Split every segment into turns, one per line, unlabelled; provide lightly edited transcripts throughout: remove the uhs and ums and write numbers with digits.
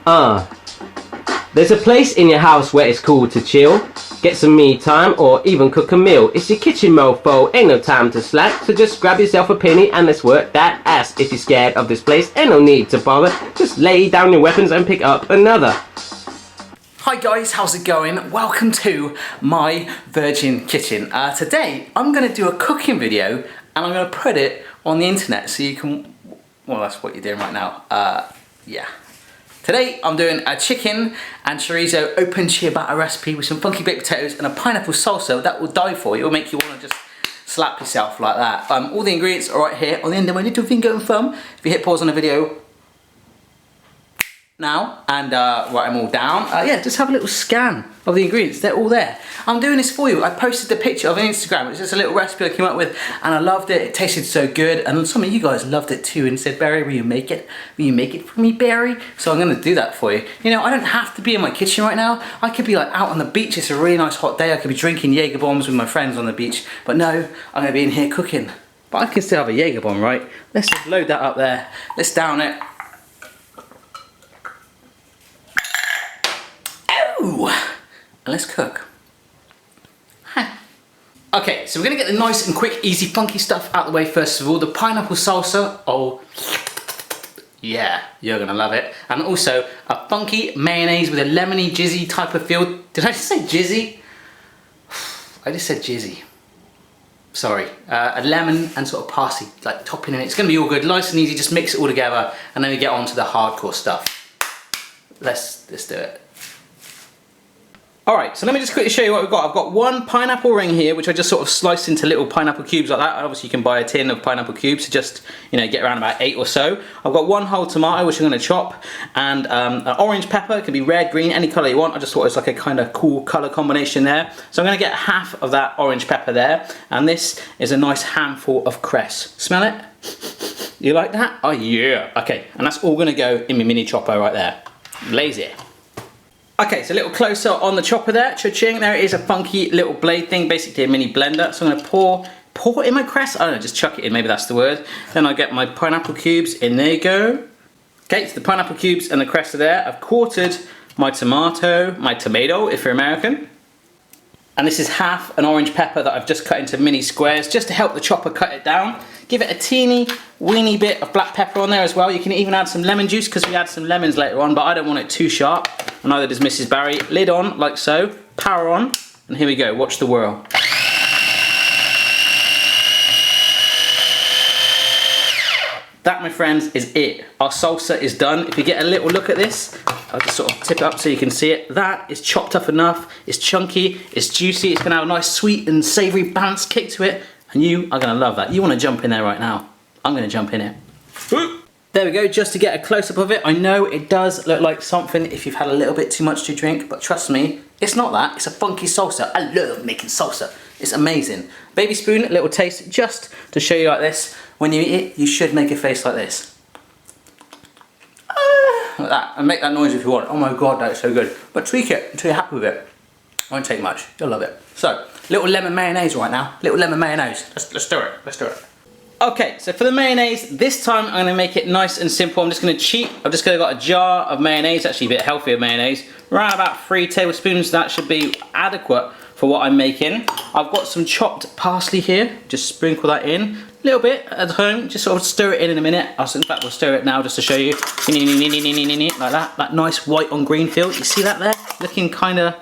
There's a place in your house where it's cool to chill, get some me time or even cook a meal. It's your kitchen mofo, ain't no time to slack, so just grab yourself a penny and let's work that ass. If you're scared of this place, ain't no need to bother, just lay down your weapons and pick up another.
Hi guys, how's it going? Welcome to my Virgin Kitchen. Today I'm going to do a cooking video and I'm going to put it on the internet so you can, well, that's what you're doing right now. Yeah. Today I'm doing a chicken and chorizo open ciabatta recipe with some funky baked potatoes and a pineapple salsa that will die for you. It will make you want to just slap yourself like that. All the ingredients are right here on the end of my little finger and thumb. If you hit pause on the video now and write them all down, yeah, just have a little scan of the ingredients. They're all there. I'm doing this for you. I posted the picture of an Instagram. It's just a little recipe I came up with and I loved it. It tasted so good and some of you guys loved it too and said, Barry, will you make it? Will you make it for me, Barry? So I'm gonna do that for you. You know, I don't have to be in my kitchen right now. I could be like out on the beach. It's a really nice hot day. I could be drinking Jaeger bombs with my friends on the beach, but no, I'm gonna be in here cooking. But I can still have a Jaeger bomb, right? Let's just load that up there. Let's down it. And let's cook. Okay, so we're gonna get the nice and quick, easy, funky stuff out of the way first of all. The pineapple salsa, oh yeah, you're gonna love it. And also a funky mayonnaise with a lemony, jizzy type of feel. Did I just say jizzy? I just said jizzy. Sorry, a lemon and sort of parsley, like topping in it. It's gonna be all good, nice and easy, just mix it all together and then we get on to the hardcore stuff. Let's do it. Alright, so let me just quickly show you what we've got. I've got one pineapple ring here, which I just sort of sliced into little pineapple cubes like that. Obviously you can buy a tin of pineapple cubes to just, you know, get around about 8 or so. I've got one whole tomato, which I'm going to chop, and an orange pepper. It can be red, green, any colour you want. I just thought it was like a kind of cool colour combination there. So I'm going to get half of that orange pepper there, and this is a nice handful of cress. Smell it? You like that? Oh yeah. Okay, and that's all going to go in my mini chopper right there. Lazy. Okay, so a little closer on the chopper there. Cha-ching, there it is, a funky little blade thing, basically a mini blender. So I'm gonna pour in my cress. I don't know, just chuck it in, maybe that's the word. Then I get my pineapple cubes, in there you go. Okay, so the pineapple cubes and the cress are there. I've quartered my tomato if you're American. And this is half an orange pepper that I've just cut into mini squares, just to help the chopper cut it down. Give it a teeny weeny bit of black pepper on there as well. You can even add some lemon juice because we add some lemons later on, but I don't want it too sharp, and neither does Mrs. Barry. Lid on, like so, power on, and here we go, watch the whirl. That, my friends, is it. Our salsa is done. If you get a little look at this, I'll just sort of tip it up so you can see it. That is chopped up enough, it's chunky, it's juicy, it's gonna have a nice sweet and savoury balanced kick to it. And you are going to love that. You want to jump in there right now. I'm going to jump in it. There we go, just to get a close-up of it. I know it does look like something if you've had a little bit too much to drink, but trust me, it's not that. It's a funky salsa. I love making salsa. It's amazing. Baby spoon, a little taste, just to show you like this. When you eat it, you should make a face like this. Like that. And make that noise if you want. Oh my God, that is so good. But tweak it until you're happy with it. Won't take much. You'll love it. So, little lemon mayonnaise right now. Little lemon mayonnaise. Let's do it. Let's do it. Okay, so for the mayonnaise, this time I'm going to make it nice and simple. I'm just going to cheat. I've just got a jar of mayonnaise, actually a bit healthier mayonnaise. Around about 3 tablespoons. That should be adequate for what I'm making. I've got some chopped parsley here. Just sprinkle that in. A little bit at home. Just sort of stir it in a minute. In fact, we'll stir it now just to show you. Like that. That nice white on green feel. You see that there? Looking kind of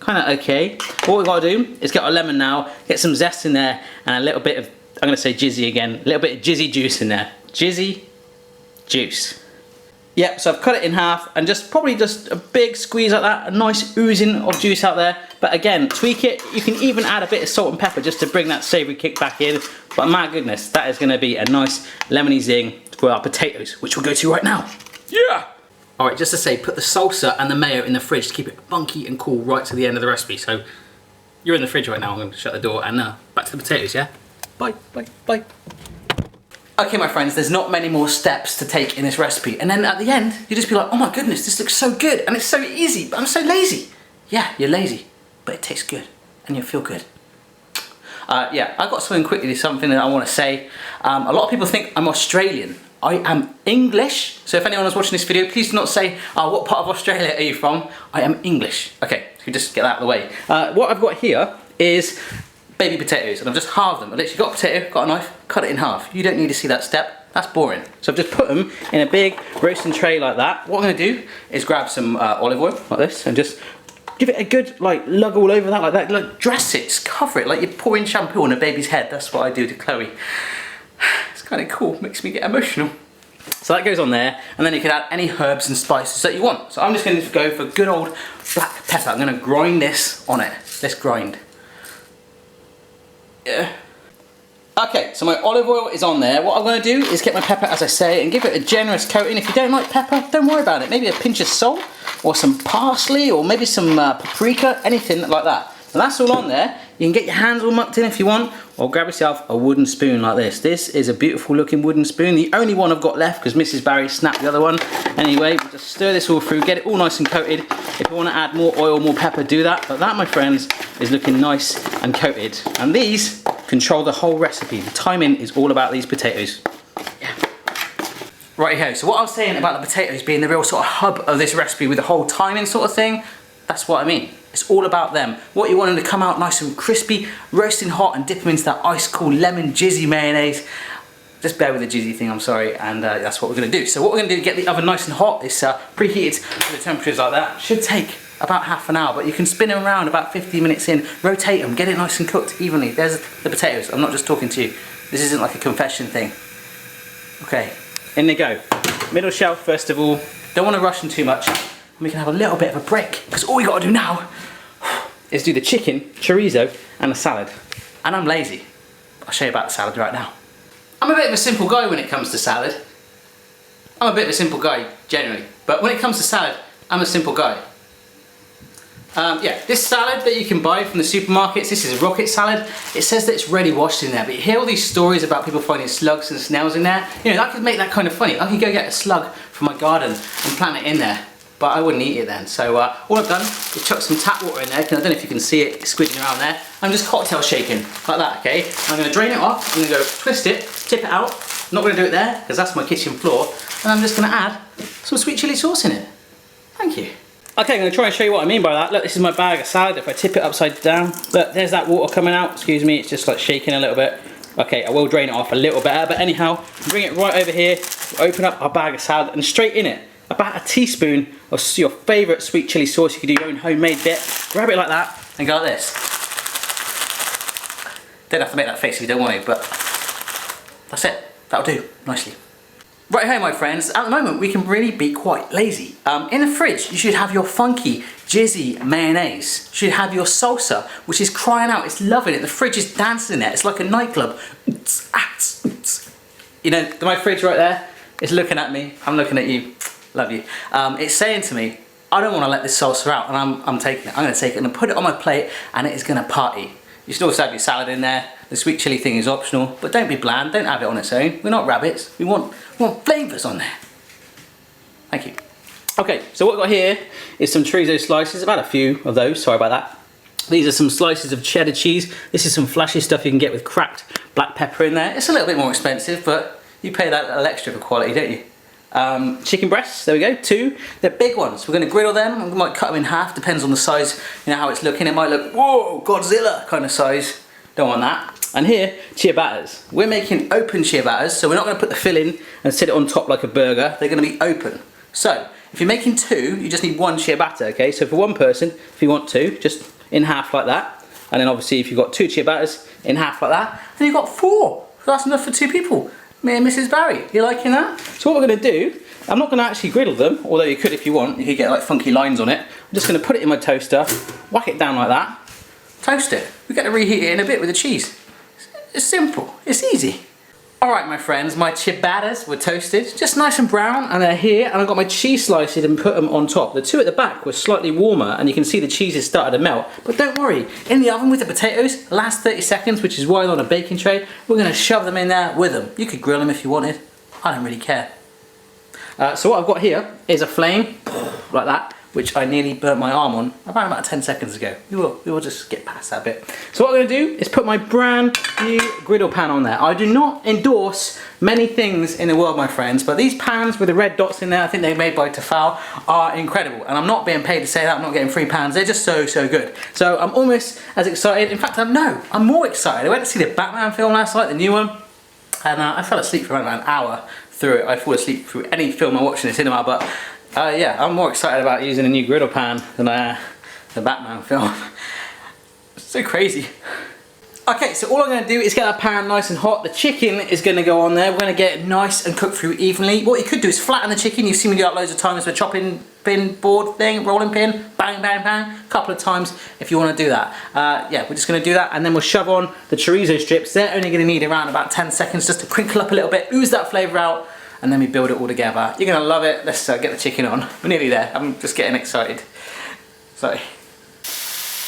okay. What we've got to do is get our lemon now, get some zest in there, and a little bit of, I'm going to say jizzy again, a little bit of jizzy juice in there. Jizzy juice. Yep, so I've cut it in half, and probably just a big squeeze like that, a nice oozing of juice out there. But again, tweak it. You can even add a bit of salt and pepper just to bring that savoury kick back in. But my goodness, that is going to be a nice lemony zing for our potatoes, which we'll go to right now. Yeah! Alright, just to say, put the salsa and the mayo in the fridge to keep it funky and cool right to the end of the recipe. So, you're in the fridge right now. I'm going to shut the door and back to the potatoes, yeah? Bye, bye, bye. Okay, my friends, there's not many more steps to take in this recipe. And then at the end, you just be like, oh my goodness, this looks so good. And it's so easy, but I'm so lazy. Yeah, you're lazy, but it tastes good. And you feel good. Yeah, I've got something quickly, something that I want to say. A lot of people think I'm Australian. I am English. So if anyone is watching this video, please do not say, oh, what part of Australia are you from? I am English. Okay, so just get that out of the way. What I've got here is baby potatoes, and I've just halved them. I've literally got a potato, got a knife, cut it in half. You don't need to see that step, that's boring. So I've just put them in a big roasting tray like that. What I'm gonna do is grab some olive oil, like this, and just give it a good, like, lug all over that, like that. Like, dress it, just cover it, like you're pouring shampoo on a baby's head. That's what I do to Chloe. It's kind of cool, makes me get emotional. So that goes on there, and then you can add any herbs and spices that you want. So I'm just gonna go for good old black pepper. I'm gonna grind this on it. Let's grind. Yeah. Okay, so my olive oil is on there. What I'm going to do is get my pepper, as I say, and give it a generous coating. If you don't like pepper, don't worry about it. Maybe a pinch of salt, or some parsley, or maybe some paprika, anything like that. And that's all on there. You can get your hands all mucked in if you want, or grab yourself a wooden spoon like this. This is a beautiful looking wooden spoon. The only one I've got left, because Mrs. Barry snapped the other one. Anyway, we'll just stir this all through, get it all nice and coated. If you want to add more oil, more pepper, do that. But that, my friends, is looking nice and coated. And these control the whole recipe. The timing is all about these potatoes. Yeah. Right here, so what I was saying about the potatoes being the real sort of hub of this recipe with the whole timing sort of thing, that's what I mean. It's all about them. What you want them to come out nice and crispy, roasting hot, and dip them into that ice cool lemon jizzy mayonnaise. Just bear with the jizzy thing, I'm sorry, and that's what we're gonna do. So what we're gonna do to get the oven nice and hot is preheated to the temperatures like that. Should take about half an hour, but you can spin them around about 15 minutes in, rotate them, get it nice and cooked evenly. There's the potatoes, I'm not just talking to you. This isn't like a confession thing. Okay, in they go. Middle shelf first of all. Don't wanna rush them too much. We can have a little bit of a break, because all we gotta do now is do the chicken, chorizo, and a salad. And I'm lazy. I'll show you about the salad right now. I'm a bit of a simple guy when it comes to salad. I'm a bit of a simple guy, generally. But when it comes to salad, I'm a simple guy. Yeah, this salad that you can buy from the supermarkets, this is a rocket salad. It says that it's ready washed in there, but you hear all these stories about people finding slugs and snails in there. You know, that could make that kind of funny. I could go get a slug from my garden and plant it in there, but I wouldn't eat it then. So all I've done is chuck some tap water in there, because I don't know if you can see it squidging around there. I'm just cocktail shaking, like that, okay? I'm gonna drain it off, I'm gonna go twist it, tip it out. I'm not gonna do it there, because that's my kitchen floor. And I'm just gonna add some sweet chilli sauce in it. Thank you. Okay, I'm going to try and show you what I mean by that. Look, this is my bag of salad. If I tip it upside down, look, there's that water coming out. Excuse me, it's just like shaking a little bit. Okay, I will drain it off a little better, but anyhow, bring it right over here, open up our bag of salad, and straight in it, about a teaspoon of your favourite sweet chilli sauce. You can do your own homemade bit. Grab it like that, and go like this. Don't have to make that face if you don't want to, but that's it. That'll do, nicely. Right here, my friends, at the moment we can really be quite lazy. In the fridge, you should have your funky, jizzy mayonnaise. You should have your salsa, which is crying out, it's loving it. The fridge is dancing in there, it's like a nightclub. You know, my fridge right there is looking at me, I'm looking at you, love you. It's saying to me, I don't want to let this salsa out, and I'm taking it. I'm going to take it and put it on my plate, and it is going to party. You should also have your salad in there. The sweet chilli thing is optional, but don't be bland, don't have it on its own. We're not rabbits, we want flavours on there. Thank you. Okay, so what we've got here is some chorizo slices, about a few of those, sorry about that. These are some slices of cheddar cheese. This is some flashy stuff you can get with cracked black pepper in there. It's a little bit more expensive, but you pay that little extra for quality, don't you? Chicken breasts, there we go, 2. They're big ones. We're going to griddle them. We might cut them in half, depends on the size, you know, how it's looking. It might look, whoa, Godzilla kind of size. Don't want that. And here, ciabattas. We're making open ciabattas, so we're not going to put the filling and sit it on top like a burger. They're going to be open. So, if you're making 2, you just need 1 ciabatta, okay? So for one person, if you want 2, just in half like that. And then obviously if you've got 2 ciabattas in half like that, then you've got 4. So that's enough for 2 people. Me and Mrs. Barry, you liking that? So what we're going to do, I'm not going to actually griddle them, although you could if you want. You could get like funky lines on it. I'm just going to put it in my toaster, whack it down like that, toast it. We get to reheat it in a bit with the cheese. It's simple, it's easy. Alright my friends, my ciabattas were toasted, just nice and brown, and they're here, and I've got my cheese slices and put them on top. The 2 at the back were slightly warmer, and you can see the cheese has started to melt. But don't worry, in the oven with the potatoes, last 30 seconds, which is why they're on a baking tray, we're going to shove them in there with them. You could grill them if you wanted, I don't really care. So what I've got here is a flame, like that, which I nearly burnt my arm on around about 10 seconds ago. We will just get past that bit. So what I'm going to do is put my brand new griddle pan on there. I do not endorse many things in the world, my friends, but these pans with the red dots in there, I think they're made by Tefal, are incredible. And I'm not being paid to say that, I'm not getting free pans, they're just so good. So I'm almost as excited, in fact I'm more excited. I went to see the Batman film last night, the new one, and I fell asleep for around about an hour through it. I fall asleep through any film I watch in the cinema, but yeah, I'm more excited about using a new griddle pan than the Batman film. It's so crazy. Okay, so all I'm going to do is get that pan nice and hot. The chicken is going to go on there. We're going to get it nice and cooked through evenly. What you could do is flatten the chicken. You've seen me do that loads of times with a chopping pin board thing, rolling pin, bang, bang, bang, a couple of times if you want to do that. Yeah, we're just going to do that, and then we'll shove on the chorizo strips. They're only going to need around about 10 seconds just to crinkle up a little bit, ooze that flavour out, and then we build it all together. You're going to love it. Let's get the chicken on. We're nearly there. I'm just getting excited. Sorry.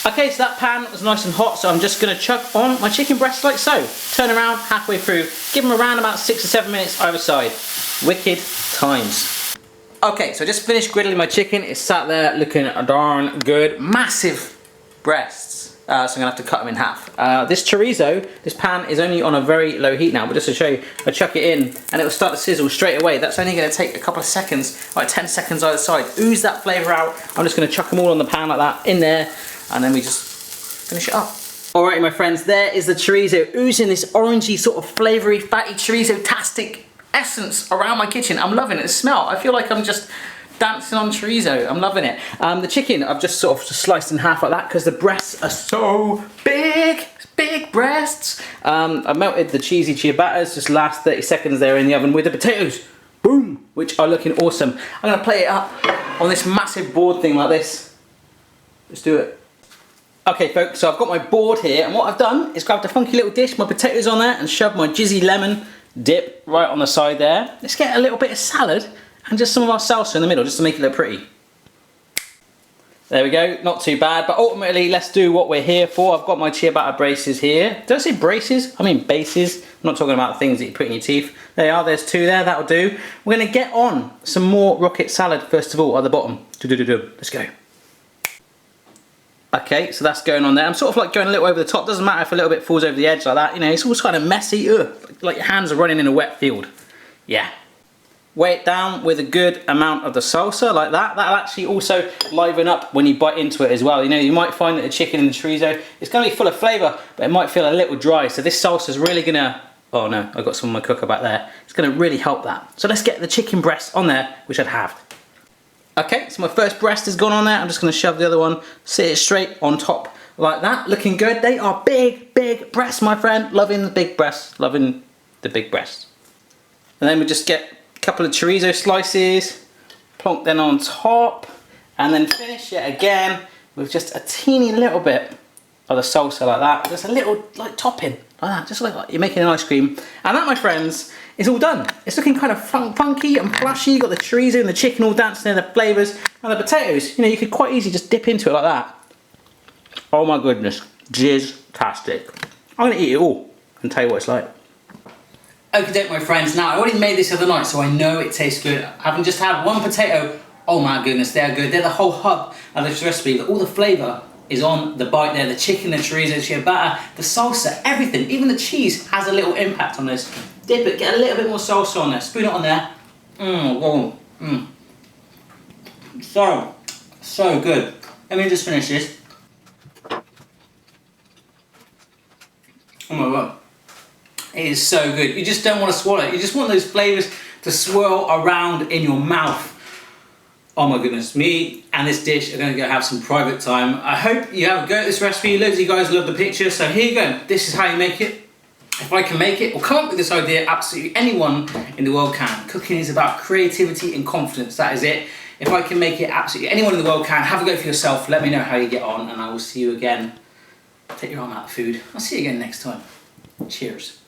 Okay, so that pan was nice and hot, so I'm just going to chuck on my chicken breasts like so. Turn around halfway through. Give them around about 6 or 7 minutes either side. Wicked times. Okay, so I just finished griddling my chicken. It's sat there looking darn good. Massive breasts, so I'm going to have to cut them in half. This chorizo, this pan is only on a very low heat now, but just to show you, I chuck it in and it will start to sizzle straight away. That's only going to take a couple of seconds, like 10 seconds either side. Ooze that flavour out. I'm just going to chuck them all on the pan like that, in there, and then we just finish it up. Alrighty, my friends, there is the chorizo, oozing this orangey sort of flavoury, fatty chorizo-tastic essence around my kitchen. I'm loving it. The smell, I feel like I'm just dancing on chorizo. I'm loving it. The chicken, I've just sort of sliced in half like that because the breasts are so big. Big breasts. I melted the cheesy ciabattas, just last 30 seconds there in the oven with the potatoes. Boom, which are looking awesome. I'm going to plate it up on this massive board thing like this. Let's do it. Okay folks, so I've got my board here, and what I've done is grabbed a funky little dish, my potatoes on there, and shoved my jizzy lemon dip right on the side there. Let's get a little bit of salad and just some of our salsa in the middle, just to make it look pretty. There we go, not too bad, but ultimately let's do what we're here for. I've got my ciabatta braces here. Did I say braces? I mean bases. I'm not talking about things that you put in your teeth. There you are, there's 2 there, that'll do. We're gonna get on some more rocket salad first of all at the bottom. Let's go. Okay, so that's going on there. I'm sort of like going a little over the top. Doesn't matter if a little bit falls over the edge like that. You know, it's all kind of messy. Ugh, like your hands are running in a wet field. Yeah. Weigh it down with a good amount of the salsa like that. That'll actually also liven up when you bite into it as well. You know, you might find that the chicken and the chorizo, it's going to be full of flavour, but it might feel a little dry. So this salsa is really going to... Oh no, I've got some of my cooker back there. It's going to really help that. So let's get the chicken breast on there, which I'd halved. Okay, so my first breast has gone on there. I'm just going to shove the other one, sit it straight on top like that. Looking good. They are big, big breasts, my friend. Loving the big breasts. Loving the big breasts. And then we just get a couple of chorizo slices, plonk them on top, and then finish it again with just a teeny little bit of the salsa like that. Just a little like topping like that, just like you're making an ice cream. And that, my friends, is all done. It's looking kind of funky and plushy. You've got the chorizo and the chicken all dancing there, the flavours, and the potatoes. You know, you could quite easily just dip into it like that. Oh my goodness, jizz-tastic. I'm going to eat it all and tell you what it's like. Okay, my friends. Now, I already made this the other night, so I know it tastes good. Having just had one potato, oh my goodness, they're good. They're the whole hub of this recipe. All the flavour is on the bite there. The chicken, the chorizo, the ciabatta, the salsa, everything. Even the cheese has a little impact on this. Dip it, get a little bit more salsa on there. Spoon it on there. So good. Let me just finish this. Oh my god. It is so good. You just don't want to swallow it. You just want those flavours to swirl around in your mouth. Oh my goodness, me and this dish are going to go have some private time. I hope you have a go at this recipe. Loads of you guys love the picture, so here you go. This is how you make it. If I can make it or come up with this idea, absolutely anyone in the world can. Cooking is about creativity and confidence, that is it. If I can make it, absolutely anyone in the world can. Have a go for yourself, let me know how you get on, and I will see you again. Take your arm out of food. I'll see you again next time. Cheers.